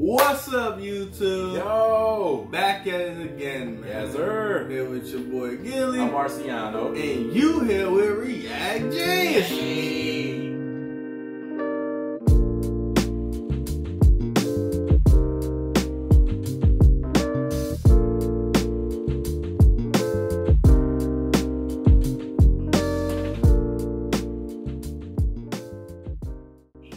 What's up, YouTube? Yo! Back at it again, man. Yes, sir. Here with your boy Gilly. I'm Marciano. And you here with React Genius.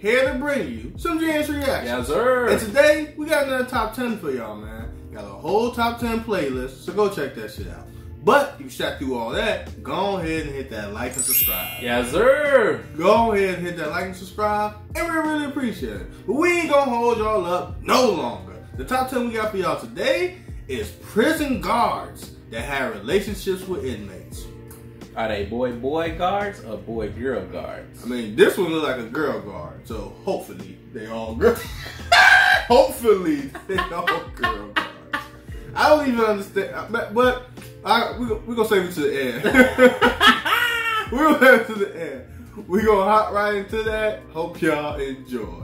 Here to bring you some Genius reactions. Yes, sir. And today, we got another top 10 for y'all, man. Got a whole top 10 playlist, so go check that shit out. But if you shot through all that, go ahead and hit that like and subscribe. Yes, sir. Go ahead and hit that like and subscribe, and we really appreciate it. But we ain't gonna hold y'all up no longer. The top 10 we got for y'all today is prison guards that have relationships with inmates. Are they boy-boy guards or boy-girl guards? I mean, this one looks like a girl guard, so hopefully they all girl. Hopefully they all girl guards. I don't even understand, but we're gonna save it to the end. We're gonna save it to the end. We're gonna hop right into that. Hope y'all enjoy.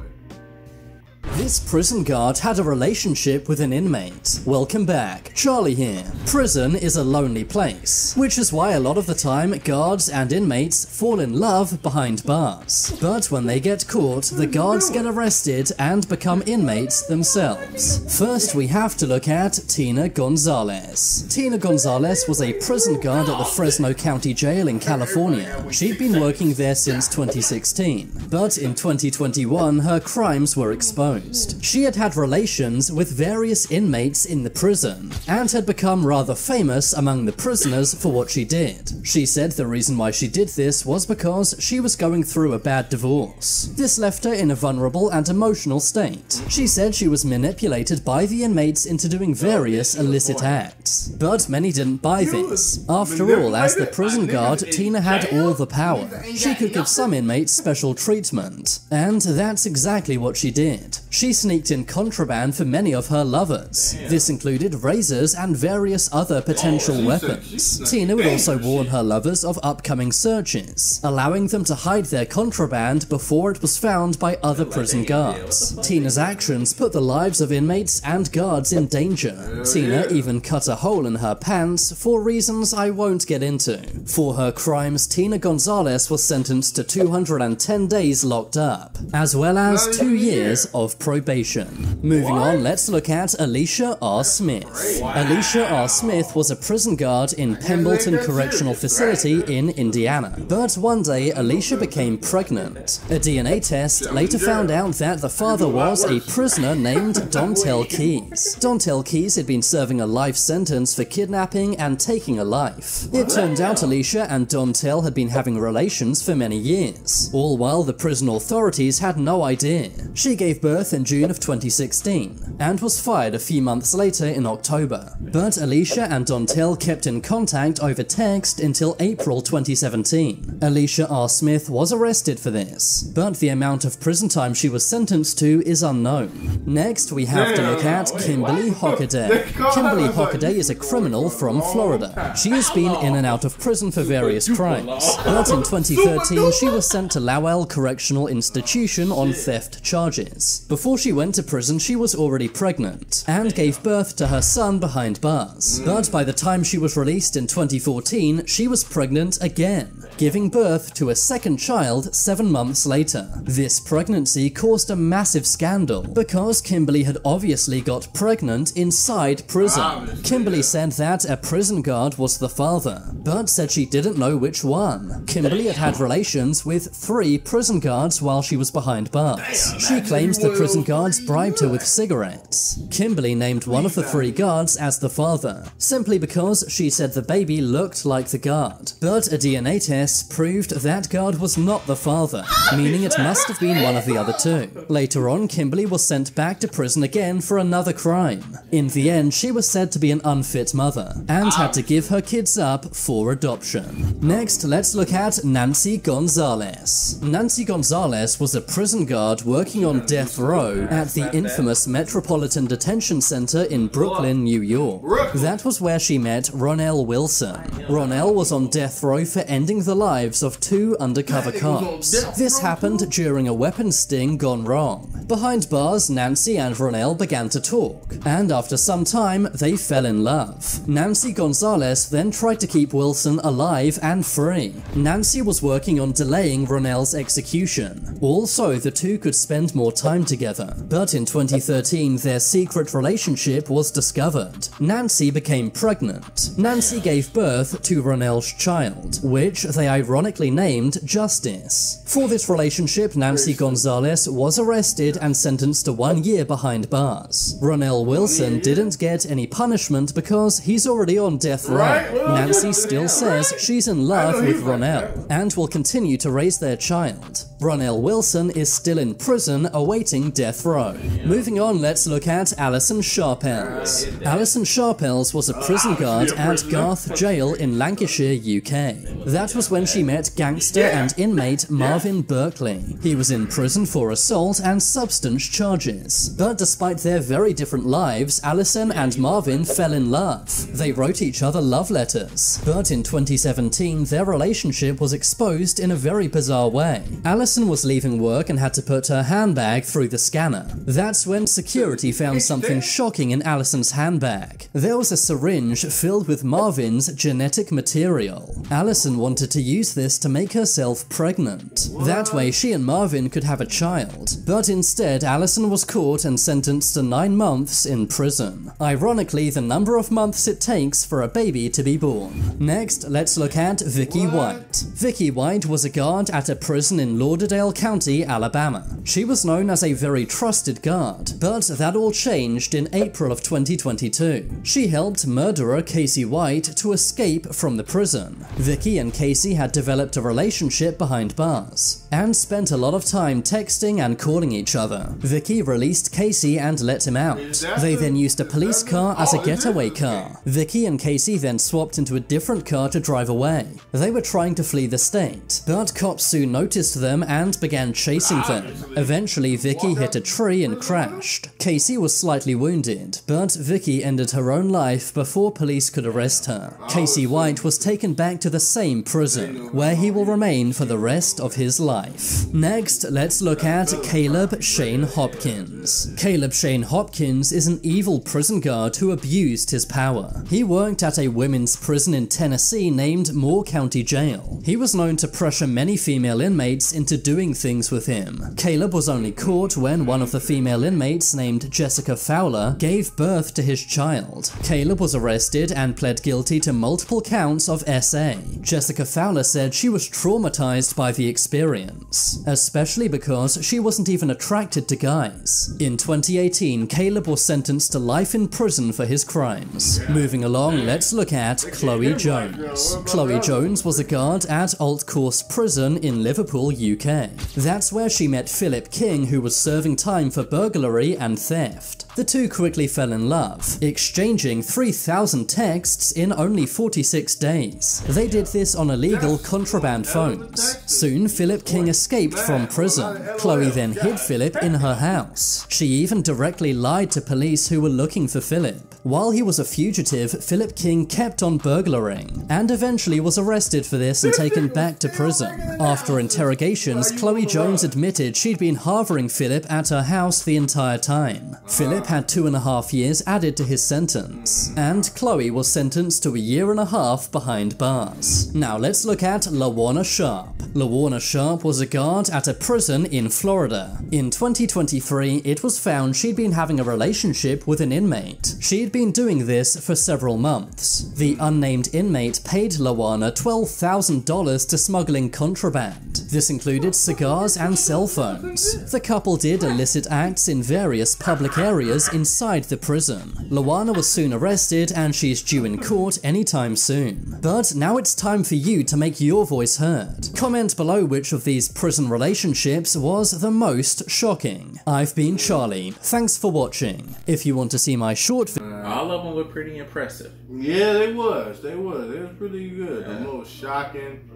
This prison guard had a relationship with an inmate. Welcome back, Charlie here. Prison is a lonely place, which is why a lot of the time guards and inmates fall in love behind bars. But when they get caught, the guards get arrested and become inmates themselves. First we have to look at Tina Gonzalez. Tina Gonzalez was a prison guard at the Fresno County Jail in California. She'd been working there since 2016, but in 2021 her crimes were exposed. She had had relations with various inmates in the prison, and had become rather famous among the prisoners for what she did. She said the reason why she did this was because she was going through a bad divorce. This left her in a vulnerable and emotional state. She said she was manipulated by the inmates into doing various illicit acts. But many didn't buy this. After all, as the prison guard, Tina had all the power. She could give some inmates special treatment, and that's exactly what she did. She sneaked in contraband for many of her lovers. This included razors and various other potential weapons. Tina would also warn her lovers of upcoming searches, allowing them to hide their contraband before it was found by other prison guards. Tina's actions put the lives of inmates and guards in danger. Tina even cut a hole in her pants for reasons I won't get into. For her crimes, Tina Gonzalez was sentenced to 210 days locked up, as well as 2 years of probation. Moving on, let's look at Alicia R. Smith. Alicia R. Smith was a prison guard in Pembleton Correctional Facility in Indiana. But one day, Alicia became pregnant. A DNA test later found out that the father was a prisoner named Dontel Keys. Dontel Keys had been serving a life sentence for kidnapping and taking a life. It turned out Alicia and Dontel had been having relations for many years, all while the prison authorities had no idea. She gave birth in June of 2016, and was fired a few months later in October. But Alicia and Dontel kept in contact over text until April 2017. Alicia R. Smith was arrested for this, but the amount of prison time she was sentenced to is unknown. Next, we have to look at Kimberly Hockaday. Kimberly Hockaday is a criminal from Florida. She has been in and out of prison for various crimes, but in 2013 she was sent to Lowell Correctional Institution on theft charges. Before she went to prison, she was already pregnant, and gave birth to her son behind bars. But by the time she was released in 2014, she was pregnant again, giving birth to a second child 7 months later. This pregnancy caused a massive scandal, because Kimberly had obviously got pregnant inside prison. Kimberly said that a prison guard was the father, but said she didn't know which one. Kimberly had had relations with 3 prison guards while she was behind bars. She claims the prison guards bribed her with cigarettes. Kimberly named one of the 3 guards as the father, simply because she said the baby looked like the guard. But a DNA test proved that guard was not the father, meaning it must have been one of the other 2. Later on, Kimberly was sent back to prison again for another crime. In the end, she was said to be an unfit mother, and had to give her kids up for adoption. Next, let's look at Nancy Gonzalez. Nancy Gonzalez was a prison guard working on death row at the infamous Metropolitan Detention Center in Brooklyn, New York. That was where she met Ronell Wilson. Ronell was on death row for ending the lives of 2 undercover cops. This happened during a weapons sting gone wrong. Behind bars, Nancy and Ronell began to talk, and after some time, they fell in love. Nancy Gonzalez then tried to keep Wilson alive and free. Nancy was working on delaying Ronell's execution. Also, the two could spend more time together. But in 2013, their secret relationship was discovered. Nancy became pregnant. Nancy gave birth to Ronell's child, which they ironically named Justice. For this relationship, Nancy Gonzalez was arrested and sentenced to 1 year behind bars. Ronell Wilson didn't get any punishment because he's already on death row. Nancy still says she's in love with Ronell and will continue to raise their child. Ronell Wilson is still in prison awaiting death row. Moving on, let's look at Alison Sharples. Alison Sharples was a prison guard at Garth Jail in Lancashire, UK. That was when she met gangster and inmate Marvin Berkeley. He was in prison for assault and substance charges. But despite their very different lives, Alison and Marvin fell in love. They wrote each other love letters. But in 2017, their relationship was exposed in a very bizarre way. Alison was leaving work and had to put her handbag through the scanner. That's when security found something shocking in Alison's handbag. There was a syringe filled with Marvin's genetic material. Alison wanted to use this to make herself pregnant. That way she and Marvin could have a child. But instead, Alison was caught and sentenced to 9 months in prison. Ironically, the number of months it takes for a baby to be born. Next, let's look at Vicky White. Vicky White was a guard at a prison in Lauderdale County, Alabama. She was known as a very trusted guard, but that all changed in April of 2022. She helped murderer Casey White to escape from the prison. Vicky and Casey had developed a relationship behind bars and spent a lot of time texting and calling each other. Vicky released Casey and let him out. They then used a police car as a getaway car. Vicky and Casey then swapped into a different car to drive away. They were trying to flee the state, but cops soon noticed them and began chasing them. Eventually, Vicky hit a tree and crashed. Casey was slightly wounded, but Vicky ended her own life before police could arrest her. Casey White was taken back to the same prison, where he will remain for the rest of his life. Next, let's look at Caleb Shane Hopkins. Caleb Shane Hopkins is an evil prison guard who abused his power. He worked at a women's prison in Tennessee named Moore County Jail. He was known to pressure many female inmates into doing things with him. Caleb was only caught when one of the female inmates named Jessica Fowler gave birth to his child. Caleb was arrested and pled guilty to multiple counts of SA. Jessica Fowler said she was traumatized by the experience, especially because she wasn't even attracted to guys. In 2018, Caleb was sentenced to life in prison for his crimes. Moving along, let's look at Chloe Jones. Chloe Jones was a guard at Old Course Prison in Liverpool, UK. That's where she met Philip King, who was serving time for burglary and theft. The two quickly fell in love, exchanging 3,000 texts in only 46 days. They did this on illegal contraband phones. Soon, Philip King escaped from prison. Chloe then hid Philip in her house. She even directly lied to police who were looking for Philip. While he was a fugitive, Philip King kept on burglaring, and eventually was arrested for this and taken back to prison. After interrogations, Chloe Jones admitted she'd been harboring Philip at her house the entire time. Philip had 2.5 years added to his sentence, and Chloe was sentenced to 1.5 years behind bars. Now let's look at LaWarner Sharp. LaWarner Sharp was a guard at a prison in Florida. In 2023, it was found she'd been having a relationship with an inmate. She'd been doing this for several months. The unnamed inmate paid LaWarner $12,000 to smuggling contraband. This included cigars and cell phones. The couple did illicit acts in various public areas inside the prison. LaWarner was soon arrested and she's due in court anytime soon. But now it's time for you to make your voice heard. Comment below which of these prison relationships was the most shocking. I've been Charlie. Thanks for watching. If you want to see my short video, all of them were pretty impressive. Yeah, they was. They was pretty good. Yeah. The most shocking.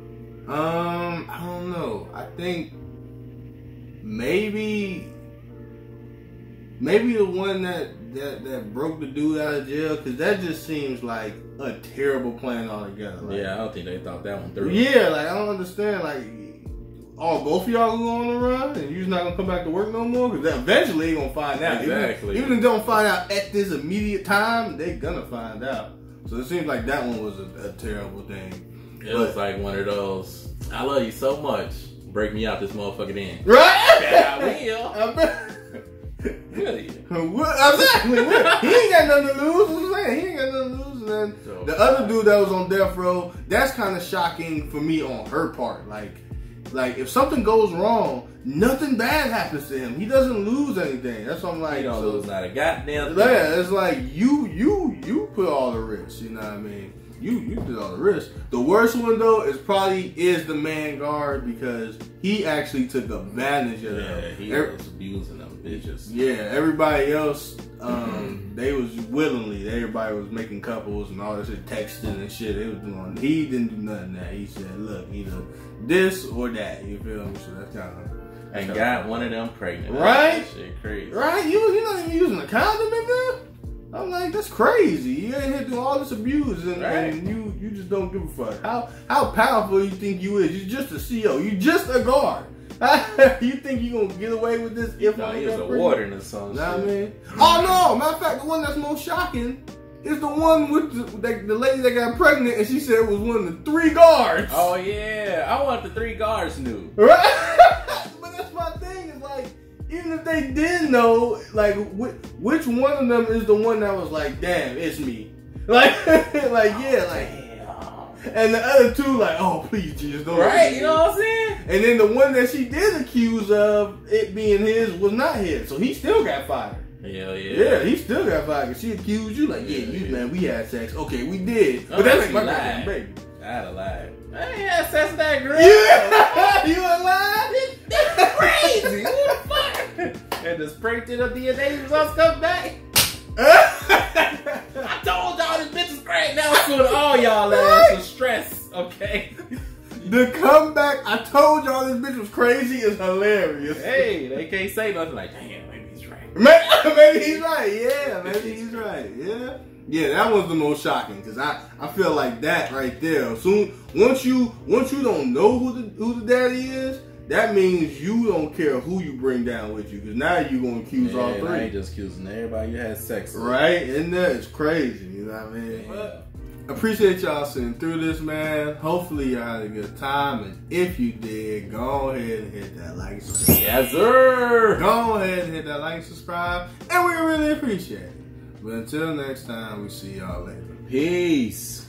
I don't know. I think maybe the one that broke the dude out of jail, because that just seems like a terrible plan altogether. Like, yeah, I don't think they thought that one through. Yeah, like I don't understand. Like, both of y'all go on the run and you're just not gonna come back to work no more? Because eventually they're gonna find out. Exactly. Even if they don't find out at this immediate time, they're gonna find out. So it seems like that one was a terrible thing. It was like one of those, I love you so much, break me out this motherfucking end. Right? I will. I bet. Really? What? Exactly. He ain't got nothing to lose. What I'm saying, he ain't got nothing to lose. And then So, the other dude that was on death row, that's kind of shocking for me on her part. Like if something goes wrong, nothing bad happens to him. He doesn't lose anything. That's what I'm like. you don't lose not a goddamn thing. Yeah, it's like you put all the risks. You know what I mean? You did all the risks. The worst one though is the man guard because he actually took advantage of them. Yeah, he was abusing them bitches. Yeah, everybody else, they was willingly. Everybody was making couples and all this shit, texting and shit. They was doing. He didn't do nothing of that. He said, "Look, either this or that." You feel me? So that's kind of. And got one of them pregnant. Right? That shit crazy. Right? You not even using a condom in there? I'm like, that's crazy. You ain't here doing all this abuse and you just don't give a fuck. How powerful you think you is? You're just a CO. You just a guard. You think you gonna get away with this? If he was a warden or something. Know what I mean? Oh no! Matter of fact, the one that's most shocking is the one with the lady that got pregnant and she said it was one of the 3 guards. Oh yeah, I want the 3 guards knew. Right? But that's my thing. Is like. Even if they did know, like, which one of them is the one that was like, damn, it's me. Like, yeah, like. And the other 2, like, oh, please, Jesus, don't. Right, you know what I'm saying? And then the one that she did accuse of it being his was not his. So he still got fired. Hell yeah. Yeah, he still got fired because she accused you, like, man, we had sex. Okay, we did. But that ain't my goddamn baby. I'd have lied. I ain't had sex with that girl. Yeah, you lied? That's crazy. What the fuck? And the spray to the DNA results come back. I told y'all this bitch is great. Now it's doing all y'all ass some stress, okay? The comeback, I told y'all this bitch was crazy, is hilarious. Hey, they can't say nothing like, damn, maybe he's right. Maybe he's right, yeah, maybe he's right, yeah. Yeah, that was the most shocking because I feel like that right there. Soon, once you don't know who the daddy is, that means you don't care who you bring down with you because now you're gonna accuse all 3. I ain't just accusing everybody you had sex with. Right, and that is crazy. You know what I mean? But appreciate y'all sitting through this, man. Hopefully y'all had a good time, and if you did, go ahead and hit that like and subscribe. Yes, sir. Go ahead and hit that like and subscribe, and we really appreciate it. But until next time, we see y'all later. Peace.